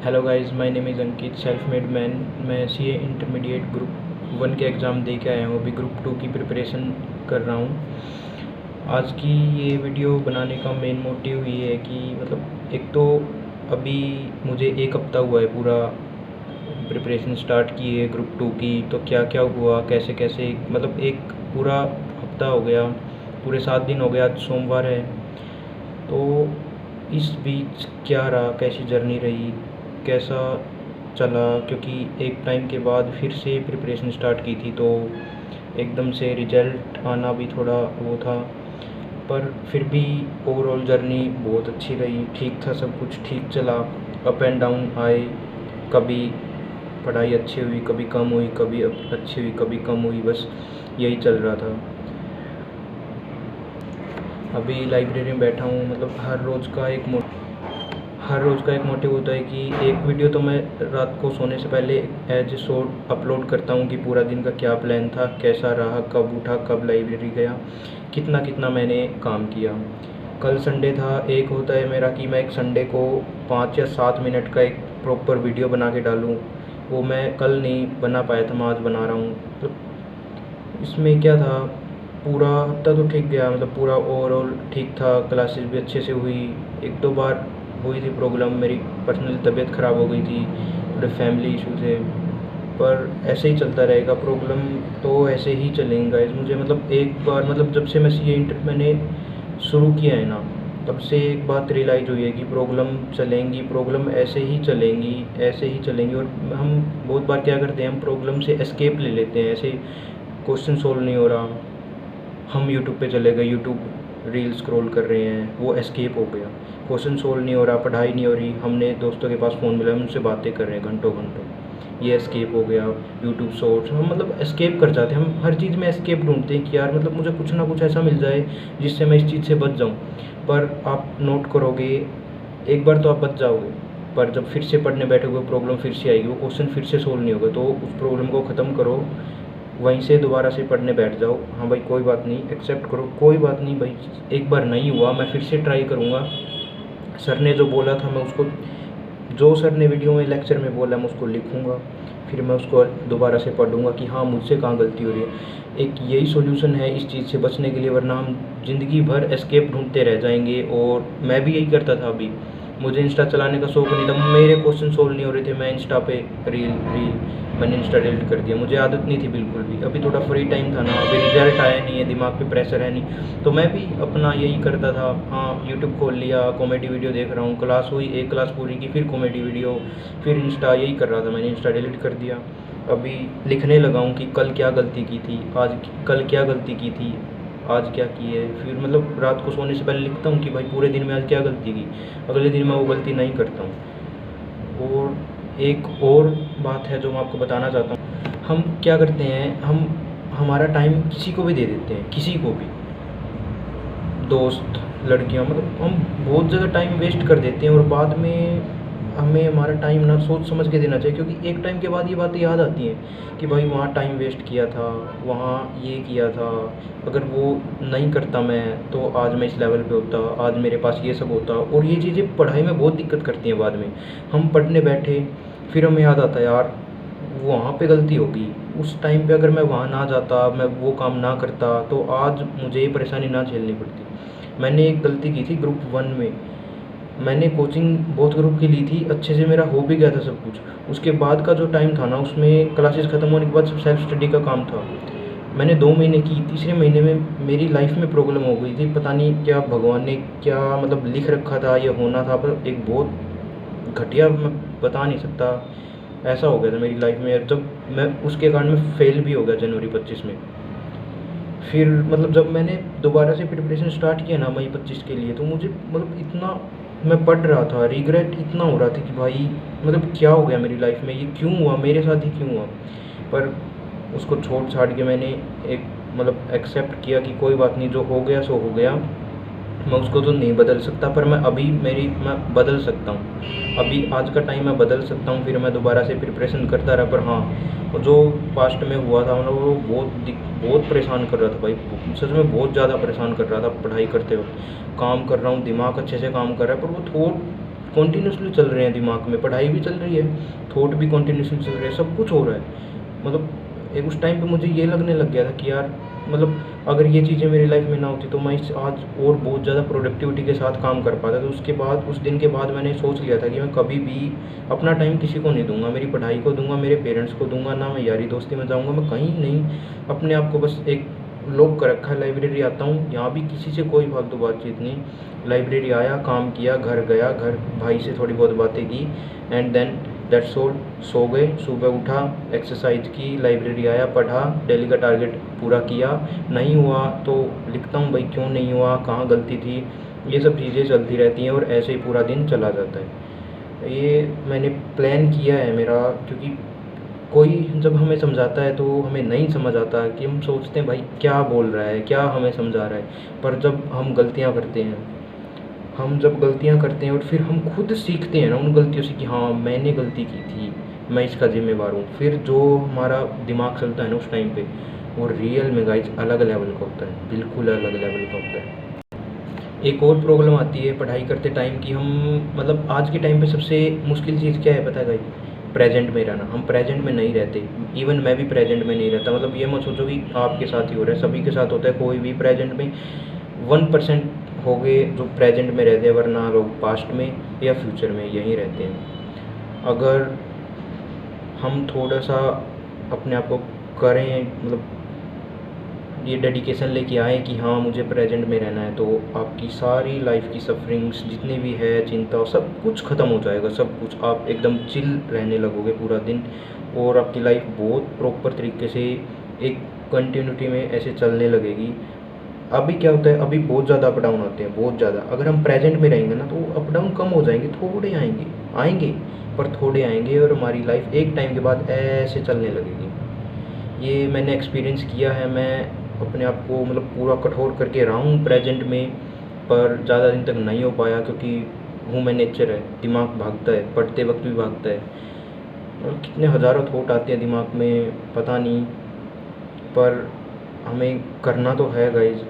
Hello guys, my name is Ankit, self made man. मैं CA intermediate group 1 के exam दे के आया हूँ। अभी ग्रुप 2 की प्रिपरेशन कर रहा हूँ। आज की ये वीडियो बनाने का मेन मोटिव ये है कि मतलब एक तो अभी मुझे 1 हफ़्ता हुआ है पूरा प्रिपरेशन स्टार्ट की है ग्रुप 2 की। तो क्या क्या हुआ, कैसे कैसे, मतलब एक पूरा हफ्ता हो गया, पूरे 7 दिन हो गए, आज सोमवार है। तो इस बीच क्या रहा, कैसी जर्नी रही, कैसा चला, क्योंकि एक टाइम के बाद फिर से प्रिपरेशन स्टार्ट की थी तो एकदम से रिजल्ट आना भी थोड़ा वो था। पर फिर भी ओवरऑल जर्नी बहुत अच्छी रही, ठीक था, सब कुछ ठीक चला। अप एंड डाउन आए, कभी पढ़ाई अच्छी हुई, कभी कम हुई, कभी अच्छी हुई, कभी कम हुई, बस यही चल रहा था। अभी लाइब्रेरी में बैठा हूँ। मतलब हर रोज़ का एक मोटिव होता है कि एक वीडियो तो मैं रात को सोने से पहले एज ए शॉर्ट अपलोड करता हूँ कि पूरा दिन का क्या प्लान था, कैसा रहा, कब उठा, कब लाइब्रेरी गया, कितना कितना मैंने काम किया। कल संडे था। एक होता है मेरा कि मैं एक संडे को 5 या 7 मिनट का एक प्रॉपर वीडियो बना के डालूँ। वो मैं कल नहीं बना पाया था, मैं आज बना रहा हूँ। तो इसमें क्या था, पूरा हफ्ता तो ठीक गया, मतलब पूरा ओवरऑल ठीक था। क्लासेस भी अच्छे से हुई। 1-2 बार हुई थी प्रॉब्लम, मेरी पर्सनल तबीयत ख़राब हो गई थी, थोड़े फैमिली इशू थे। पर ऐसे ही चलता रहेगा, प्रॉब्लम तो ऐसे ही चलेंगे गाइस। मुझे मतलब एक बार, मतलब जब से मैं सीए इंटर मैंने शुरू किया है ना, तब से एक बात रियलाइज़ हुई है कि प्रॉब्लम चलेंगी, प्रॉब्लम ऐसे ही चलेंगी, ऐसे ही चलेंगी। और हम बहुत बार क्या करते हैं, हम प्रॉब्लम से एस्केप ले लेते हैं। ऐसे क्वेश्चन सोल्व नहीं हो रहा, हम यूट्यूब पे चले गए, यूट्यूब रील स्क्रॉल कर रहे हैं, वो एस्केप हो गया। क्वेश्चन सोल्व नहीं हो रहा, पढ़ाई नहीं हो रही, हमने दोस्तों के पास फ़ोन मिला, हम उनसे बातें कर रहे हैं घंटों घंटों, ये एस्केप हो गया। यूट्यूब शॉर्ट्स, हम मतलब एस्केप कर जाते हैं। हम हर चीज़ में एस्केप ढूंढते हैं कि यार मतलब मुझे कुछ ना कुछ ऐसा मिल जाए जिससे मैं इस चीज़ से बच जाऊँ। पर आप नोट करोगे, एक बार तो आप बच जाओगे, पर जब फिर से पढ़ने बैठोगे प्रॉब्लम फिर से आएगी, वो क्वेश्चन फिर से सोल्व नहीं होगा। तो उस प्रॉब्लम को ख़त्म करो, वहीं से दोबारा से पढ़ने बैठ जाओ। हाँ भाई, कोई बात नहीं, एक्सेप्ट करो, कोई बात नहीं भाई, एक बार नहीं हुआ, मैं फिर से ट्राई करूँगा। सर ने जो बोला था मैं उसको, जो सर ने वीडियो में लेक्चर में बोला मैं उसको लिखूँगा, फिर मैं उसको दोबारा से पढ़ूँगा कि हाँ मुझसे कहाँ गलती हो रही है। एक यही सॉल्यूशन है इस चीज़ से बचने के लिए, वरना हम ज़िंदगी भर एस्केप ढूंढते रह जाएंगे। और मैं भी यही करता था। अभी मुझे इंस्टा चलाने का शौक नहीं था, मेरे क्वेश्चन सोल्व नहीं हो रहे थे, मैं इंस्टा पे रील रील मैंने इंस्टा डिलीट कर दिया। मुझे आदत नहीं थी बिल्कुल भी। अभी थोड़ा फ्री टाइम था ना, अभी रिजल्ट आया नहीं है, दिमाग पे प्रेशर है नहीं, तो मैं भी अपना यही करता था। हाँ, यूट्यूब खोल लिया, कॉमेडी वीडियो देख रहा हूँ, क्लास हुई, एक क्लास पूरी की, फिर कॉमेडी वीडियो, फिर इंस्टा, यही कर रहा था। मैंने इंस्टा डिलीट कर दिया। अभी लिखने लगा हूँ कि कल क्या गलती की थी, कल क्या गलती की थी, आज क्या की है। फिर मतलब रात को सोने से पहले लिखता हूँ कि भाई पूरे दिन में आज क्या गलती की, अगले दिन मैं वो गलती नहीं करता हूँ। और एक और बात है जो मैं आपको बताना चाहता हूँ, हम क्या करते हैं, हम हमारा टाइम किसी को भी दे देते हैं, किसी को भी, दोस्त, लड़कियाँ, मतलब हम बहुत ज़्यादा टाइम वेस्ट कर देते हैं। और बाद में हमें हमारा टाइम ना सोच समझ के देना चाहिए, क्योंकि एक टाइम के बाद ये बातें याद आती हैं कि भाई वहाँ टाइम वेस्ट किया था, वहाँ ये किया था, अगर वो नहीं करता मैं तो आज मैं इस लेवल पे होता, आज मेरे पास ये सब होता। और ये चीज़ें पढ़ाई में बहुत दिक्कत करती हैं। बाद में हम पढ़ने बैठे, फिर हमें याद आता है यार वहाँ पे गलती होगी, उस टाइम पे अगर मैं वहाँ ना जाता, मैं वो काम ना करता, तो आज मुझे ये परेशानी ना झेलनी पड़ती। मैंने एक गलती की थी ग्रुप 1 में, मैंने कोचिंग बहुत ग्रुप की ली थी, अच्छे से मेरा हो भी गया था सब कुछ। उसके बाद का जो टाइम था ना, उसमें क्लासेस ख़त्म होने के बाद सब सेल्फ स्टडी का काम था। मैंने 2 महीने की, तीसरे महीने में मेरी लाइफ में प्रॉब्लम हो गई थी। पता नहीं क्या भगवान ने क्या मतलब लिख रखा था, ये होना था, पर एक बहुत घटिया, मैं बता नहीं सकता, ऐसा हो गया था मेरी लाइफ में। जब मैं उसके कारण मैं फेल भी हो गया जनवरी 25 में। फिर मतलब जब मैंने दोबारा से प्रिपरेशन स्टार्ट किया ना मई 25 के लिए, तो मुझे मतलब इतना, मैं पढ़ रहा था, रिग्रेट इतना हो रहा था कि भाई मतलब क्या हो गया मेरी लाइफ में, ये क्यों हुआ, मेरे साथ ही क्यों हुआ। पर उसको छोड़ छाड़ के मैंने एक मतलब एक्सेप्ट किया कि कोई बात नहीं, जो हो गया सो हो गया, मैं उसको तो नहीं बदल सकता, पर मैं अभी मैं बदल सकता हूँ। अभी आज का टाइम मैं बदल सकता हूँ। फिर मैं दोबारा से प्रिपरेशन करता रहा। पर हाँ, वो जो पास्ट में हुआ था मतलब वो बहुत परेशान कर रहा था भाई, सच में बहुत ज़्यादा परेशान कर रहा था। पढ़ाई करते वक्त काम कर रहा हूँ, दिमाग अच्छे से काम कर रहा है, पर वो कंटिन्यूसली चल रहे हैं दिमाग में, पढ़ाई भी चल रही है, थॉट भी कंटिन्यूसली चल रहे हैं, सब कुछ हो रहा है। मतलब एक उस टाइम पे मुझे ये लगने लग गया था कि यार मतलब अगर ये चीज़ें मेरी लाइफ में ना होती तो मैं इस आज और बहुत ज़्यादा प्रोडक्टिविटी के साथ काम कर पाता। तो उसके बाद उस दिन के बाद मैंने सोच लिया था कि मैं कभी भी अपना टाइम किसी को नहीं दूंगा, मेरी पढ़ाई को दूंगा, मेरे पेरेंट्स को दूंगा, ना मैं यारी दोस्ती में जाऊंगा, मैं कहीं नहीं। अपने आप को बस एक लॉक कर रखा है, लाइब्रेरी आता हूँ, यहाँ भी किसी से कोई फालतू बातचीत नहीं। लाइब्रेरी आया, काम किया, घर गया, घर भाई से थोड़ी बहुत बातें की, एंड देन दैट्स ऑल। सो गए, सुबह उठा, एक्सरसाइज की, लाइब्रेरी आया, पढ़ा, डेली का टारगेट पूरा किया। नहीं हुआ तो लिखता हूँ भाई क्यों नहीं हुआ, कहाँ गलती थी, ये सब चीज़ें चलती रहती हैं और ऐसे ही पूरा दिन चला जाता है। ये मैंने प्लान किया है मेरा, क्योंकि कोई जब हमें समझाता है तो हमें नहीं समझ आता कि हम सोचते हैं भाई क्या बोल रहा है, क्या हमें समझा रहा है। पर जब हम गलतियाँ करते हैं, और फिर हम खुद सीखते हैं ना उन गलतियों से कि हाँ मैंने गलती की थी, मैं इसका जिम्मेवार हूँ, फिर जो हमारा दिमाग चलता है ना उस टाइम पे, वो रियल में गाइस अलग लेवल का होता है, बिल्कुल अलग लेवल का होता है। एक और प्रॉब्लम आती है पढ़ाई करते टाइम की, हम मतलब आज के टाइम पे सबसे मुश्किल चीज़ क्या है पता है गाइस? प्रेजेंट में रहना। हम प्रेजेंट में नहीं रहते, इवन मैं भी प्रेजेंट में नहीं रहता। मतलब ये मत सोचो कि आपके साथ ही हो रहा है, सभी के साथ होता है। कोई भी प्रेजेंट में 1% हो गए जो प्रेजेंट में रहते हैं, वरना लोग पास्ट में या फ्यूचर में यहीं रहते हैं। अगर हम थोड़ा सा अपने आप को करें, मतलब ये डेडिकेशन लेके आए कि हाँ मुझे प्रेजेंट में रहना है, तो आपकी सारी लाइफ की सफरिंग्स जितनी भी है, चिंता, सब कुछ ख़त्म हो जाएगा। सब कुछ आप एकदम चिल रहने लगोगे पूरा दिन, और आपकी लाइफ बहुत प्रॉपर तरीके से एक कंटिन्यूटी में ऐसे चलने लगेगी। अभी क्या होता है, अभी बहुत ज़्यादा अप डाउन आते हैं, बहुत ज़्यादा। अगर हम प्रेजेंट में रहेंगे ना तो अप डाउन कम हो जाएंगे, थोड़े आएंगे पर थोड़े आएंगे, और हमारी लाइफ एक टाइम के बाद ऐसे चलने लगेगी। ये मैंने एक्सपीरियंस किया है। मैं अपने आप को मतलब पूरा कठोर करके रहा हूँ प्रेजेंट में, पर ज़्यादा दिन तक नहीं हो पाया, क्योंकि ह्यूमन नेचर है, दिमाग भागता है, पढ़ते वक्त भी भागता है, और कितने हज़ारों थॉट आते हैं दिमाग में पता नहीं। पर हमें करना तो है गाइज,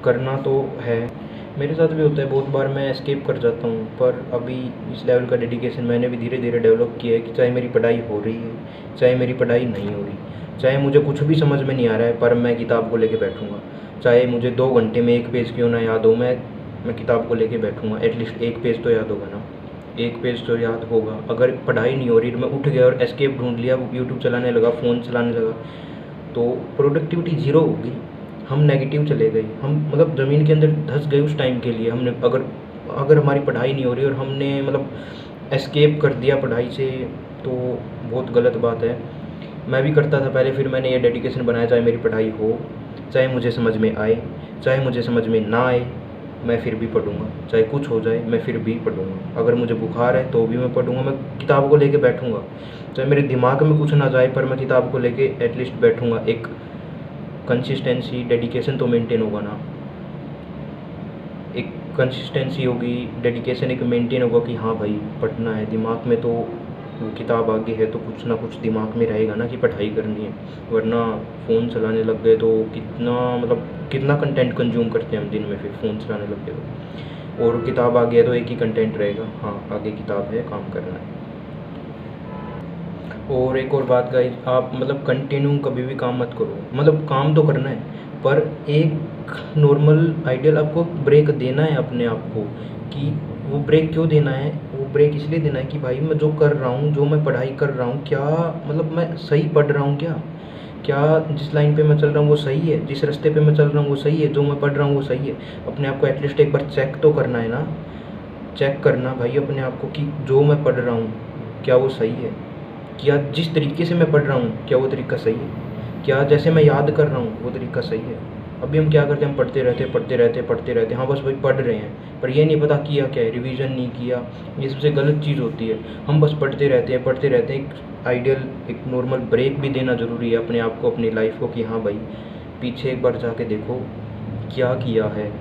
करना तो है। मेरे साथ भी होता है, बहुत बार मैं एस्केप कर जाता हूँ, पर अभी इस लेवल का डेडिकेशन मैंने भी धीरे धीरे डेवलप किया है कि चाहे मेरी पढ़ाई हो रही है, चाहे मेरी पढ़ाई नहीं हो रही, चाहे मुझे कुछ भी समझ में नहीं आ रहा है, पर मैं किताब को लेके बैठूँगा। चाहे मुझे 2 घंटे में 1 पेज क्यों ना याद हो, मैं किताब को लेके बैठूँगा। एटलीस्ट 1 पेज तो याद होगा ना, 1 पेज तो याद होगा। अगर पढ़ाई नहीं हो रही, मैं उठ गया और एस्केप ढूंढ लिया, यूट्यूब चलाने लगा, फ़ोन चलाने लगा, तो प्रोडक्टिविटी ज़ीरो होगी। हम नेगेटिव चले गए, हम मतलब ज़मीन के अंदर धंस गए उस टाइम के लिए। हमने अगर हमारी पढ़ाई नहीं हो रही और हमने मतलब एस्केप कर दिया पढ़ाई से, तो बहुत गलत बात है। मैं भी करता था पहले, फिर मैंने ये डेडिकेशन बनाया, चाहे मेरी पढ़ाई हो, चाहे मुझे समझ में आए, चाहे मुझे समझ में ना आए, मैं फिर भी पढ़ूँगा। चाहे कुछ हो जाए मैं फिर भी पढ़ूँगा। अगर मुझे बुखार है तो भी मैं पढ़ूँगा, मैं किताब को लेके बैठूँगा। चाहे मेरे दिमाग में कुछ ना जाए, पर मैं किताब को लेके एटलीस्ट बैठूँगा। एक कंसिस्टेंसी, डेडिकेशन तो मेंटेन होगा ना, एक कंसिस्टेंसी होगी, डेडिकेशन एक मेंटेन होगा कि हाँ भाई पढ़ना है। दिमाग में तो वो किताब आगे है तो कुछ ना कुछ दिमाग में रहेगा ना कि पढ़ाई करनी है, वरना फ़ोन चलाने लग गए तो कितना कंटेंट कंज्यूम करते हैं हम दिन में, फिर फ़ोन चलाने लग गए तो। और किताब आ गया तो एक ही कंटेंट रहेगा, हाँ आगे किताब है, काम करना है। और एक और बात गाइस, आप मतलब कंटिन्यू कभी भी काम मत करो। मतलब काम तो करना है, पर एक नॉर्मल आइडियल आपको ब्रेक देना है अपने आप को। कि वो ब्रेक क्यों देना है? वो ब्रेक इसलिए देना है कि भाई मैं जो कर रहा हूँ, जो मैं पढ़ाई कर रहा हूँ, क्या मतलब मैं सही पढ़ रहा हूँ क्या जिस लाइन पे मैं चल रहा हूँ वो सही है, जिस रास्ते पे मैं चल रहा हूँ वो सही है, जो मैं पढ़ रहा हूँ वो सही है। अपने आप को एटलीस्ट एक बार चेक तो करना है ना, चेक करना भाई अपने आप को कि जो मैं पढ़ रहा हूँ क्या वो सही है, क्या जिस तरीके से मैं पढ़ रहा हूँ क्या वो तरीका सही है, क्या जैसे मैं याद कर रहा हूँ वो तरीका सही है। अभी हम क्या करते हैं, हम पढ़ते रहते, हाँ बस वही पढ़ रहे हैं, पर ये नहीं पता किया क्या है, रिवीजन नहीं किया। ये सबसे गलत चीज़ होती है। हम बस पढ़ते रहते हैं। एक आइडियल, एक नॉर्मल ब्रेक भी देना ज़रूरी है अपने आप को, अपनी लाइफ को, कि हाँ भाई पीछे एक बार जाके देखो क्या किया है,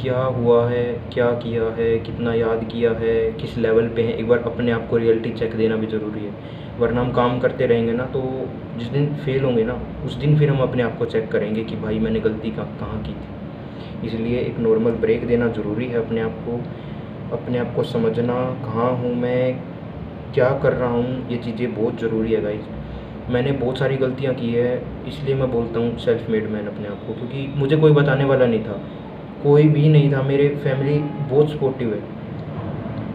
क्या हुआ है, क्या किया है, कितना याद किया है, किस लेवल पे है। एक बार अपने आप को रियलिटी चेक देना भी ज़रूरी है, वरना हम काम करते रहेंगे ना तो जिस दिन फेल होंगे ना उस दिन फिर हम अपने आप को चेक करेंगे कि भाई मैंने गलती कहाँ की थी। इसलिए एक नॉर्मल ब्रेक देना ज़रूरी है अपने आप को। अपने आप को समझना, कहाँ हूँ मैं, क्या कर रहा हूँ, ये चीज़ें बहुत ज़रूरी है गाइस। मैंने बहुत सारी गलतियाँ की है, इसलिए मैं बोलता हूँ सेल्फ मेड मैन अपने आप को, क्योंकि मुझे कोई बताने वाला नहीं था, कोई भी नहीं था। मेरे फैमिली बहुत सपोर्टिव है,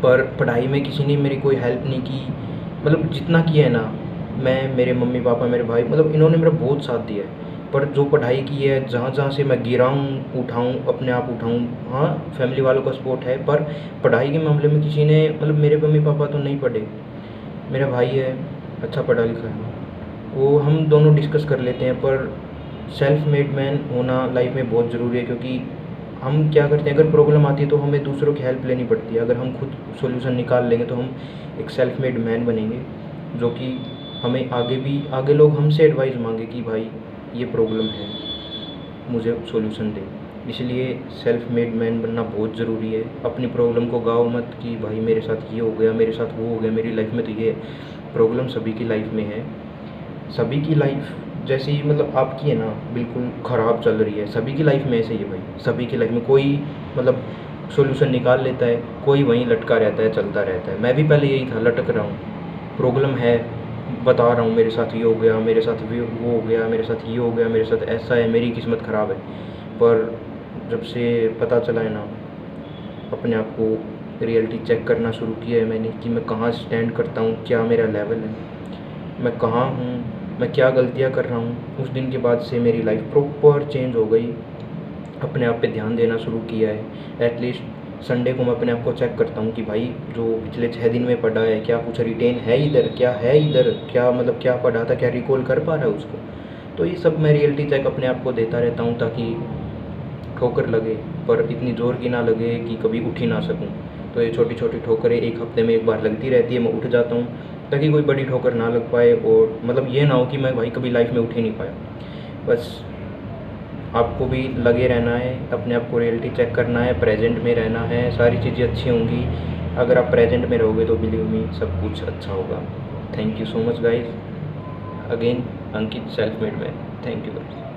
पर पढ़ाई में किसी ने मेरी कोई हेल्प नहीं की। मतलब जितना किया है ना, मैं, मेरे मम्मी पापा, मेरे भाई, मतलब इन्होंने मेरा बहुत साथ दिया है। पर जो पढ़ाई की है, जहाँ जहाँ से मैं गिरा हूँ, उठाऊँ, अपने आप उठाऊँ, हाँ फैमिली वालों का सपोर्ट है, पर पढ़ाई के मामले में किसी ने, मतलब मेरे मम्मी पापा तो नहीं पढ़े। मेरा भाई है, अच्छा पढ़ा लिखा है, वो हम दोनों डिस्कस कर लेते हैं। पर सेल्फ मेड मैन होना लाइफ में बहुत ज़रूरी है, क्योंकि हम क्या करते हैं, अगर प्रॉब्लम आती है तो हमें दूसरों की हेल्प लेनी पड़ती है। अगर हम खुद सॉल्यूशन निकाल लेंगे तो हम एक सेल्फ मेड मैन बनेंगे, जो कि हमें आगे लोग हमसे एडवाइस मांगे कि भाई ये प्रॉब्लम है, मुझे सॉल्यूशन दे। इसलिए सेल्फ मेड मैन बनना बहुत ज़रूरी है। अपनी प्रॉब्लम को गाओ मत कि भाई मेरे साथ ये हो गया, मेरे साथ वो हो गया, मेरी लाइफ में तो ये प्रॉब्लम सभी की लाइफ में है। सभी की लाइफ जैसी, मतलब आपकी है ना, बिल्कुल ख़राब चल रही है, सभी की लाइफ में ऐसे ही है भाई। सभी की लाइफ में कोई मतलब सॉल्यूशन निकाल लेता है, कोई वहीं लटका रहता है, चलता रहता है। मैं भी पहले यही था, लटक रहा हूँ, प्रॉब्लम है, बता रहा हूँ मेरे साथ ये हो गया, मेरे साथ वो हो गया, मेरे साथ ये हो गया, मेरे साथ ऐसा है, मेरी किस्मत ख़राब है। पर जब से पता चला है ना, अपने आप को रियलिटी चेक करना शुरू किया है मैंने कि मैं कहाँ स्टैंड करता हूँ, क्या मेरा लेवल है, मैं कहाँ हूँ, मैं क्या गलतियाँ कर रहा हूँ। उस दिन के बाद से मेरी लाइफ प्रॉपर चेंज हो गई। अपने आप पे ध्यान देना शुरू किया है। एटलीस्ट संडे को मैं अपने आप को चेक करता हूँ कि भाई जो पिछले 6 दिन में पढ़ा है, क्या कुछ रिटेन है इधर, क्या है इधर, क्या मतलब क्या पढ़ा था, क्या रिकॉल कर पा रहा है उसको। तो ये सब मैं रियलिटी चेक अपने आप को देता रहता हूँ, ताकि ठोकर लगे पर इतनी ज़ोर की ना लगे कि कभी उठ ही ना सकूँ। तो ये छोटी छोटी ठोकरें एक हफ्ते में एक बार लगती रहती है, मैं उठ जाता हूँ, ताकि कोई बड़ी ठोकर ना लग पाए, और मतलब ये ना हो कि मैं भाई कभी लाइफ में उठ ही नहीं पाया। बस आपको भी लगे रहना है, अपने आप को रियलिटी चेक करना है, प्रेजेंट में रहना है, सारी चीज़ें अच्छी होंगी। अगर आप प्रेजेंट में रहोगे तो बिलीव मी सब कुछ अच्छा होगा। Thank you so much guys, again Ankit, self made man. Thank you guys.